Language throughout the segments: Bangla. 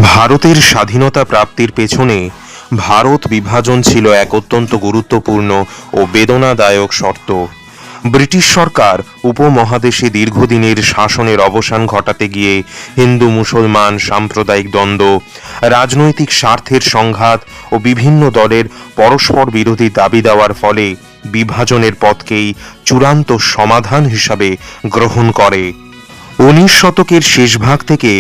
ভারতের স্বাধীনতা প্রাপ্তির পেছনে ভারত বিভাজন ছিল এক অত্যন্ত গুরুত্বপূর্ণ ও বেদনাদায়ক শর্ত। ব্রিটিশ সরকার উপমহাদেশে দীর্ঘদিনের শাসনের অবসান ঘটাতে গিয়ে হিন্দু মুসলমান সাম্প্রদায়িক দ্বন্দ্ব, রাজনৈতিক স্বার্থের সংঘাত ও বিভিন্ন দলের পরস্পর বিরোধী দাবি দেওয়ার ফলে বিভাজনের পথকেই চূড়ান্ত সমাধান হিসাবে গ্রহণ করে। 19 শতকের শেষভাগ থেকে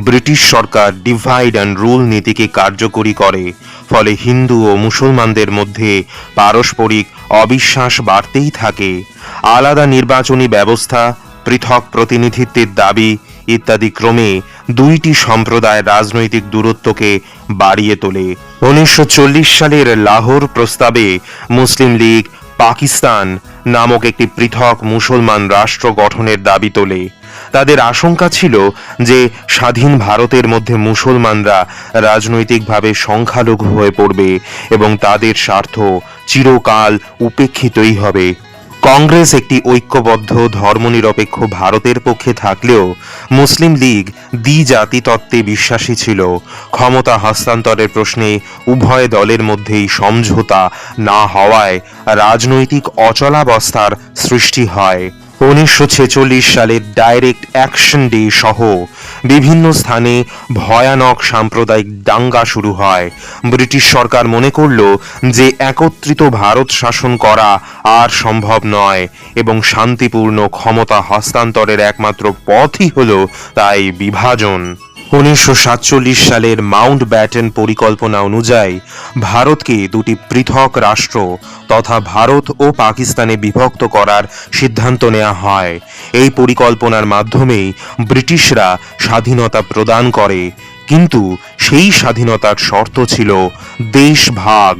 British Sarkar divide and rule নীতিকে কার্যকরী করে, ফলে হিন্দু ও মুসলমানদের মধ্যে পারস্পরিক অবিশ্বাস বাড়তেই থাকে। আলাদা নির্বাচনী ব্যবস্থা, পৃথক প্রতিনিধিত্বের দাবি ইত্যাদি ক্রমে দুইটি সম্প্রদায়ের রাজনৈতিক দূরত্বকে বাড়িয়ে তোলে। 1940 সালের লাহোর প্রস্তাবে মুসলিম লীগ পাকিস্তান নামক একটি পৃথক মুসলমান রাষ্ট্র গঠনের দাবি তোলে। তাদের আশঙ্কা ছিল যে স্বাধীন ভারতের মধ্যে মুসলমানরা রাজনৈতিকভাবে সংখ্যালঘু হয়ে পড়বে এবং তাদের স্বার্থ চিরকাল উপেক্ষিতই হবে। কংগ্রেস একটি ঐক্যবদ্ধ ধর্মনিরপেক্ষ ভারতের পক্ষে থাকলেও মুসলিম লীগ দ্বিজাতি তত্ত্বে বিশ্বাসী ছিল। ক্ষমতা হস্তান্তরের প্রশ্নে উভয় দলের মধ্যেই সমঝোতা না হওয়ায় রাজনৈতিক অচলাবস্থার সৃষ্টি হয়। 1946 সালের ডাইরেক্ট অ্যাকশন ডে সহ বিভিন্ন স্থানে ভয়ানক সাম্প্রদায়িক দাঙ্গা শুরু হয়। ব্রিটিশ সরকার মনে করল যে একত্রিত ভারত শাসন করা আর সম্ভব নয় এবং শান্তিপূর্ণ ক্ষমতা হস্তান্তরের একমাত্র পথই হল তাই বিভাজন। 1947 সালের মাউন্ট ব্যাটেন পরিকল্পনা অনুযায়ী ভারতকে দুটি পৃথক রাষ্ট্র তথা ভারত ও পাকিস্তানে বিভক্ত করার সিদ্ধান্ত নেওয়া হয়। এই পরিকল্পনার মাধ্যমেই ব্রিটিশরা স্বাধীনতা প্রদান করে, কিন্তু সেই স্বাধীনতার শর্ত ছিল দেশ ভাগ।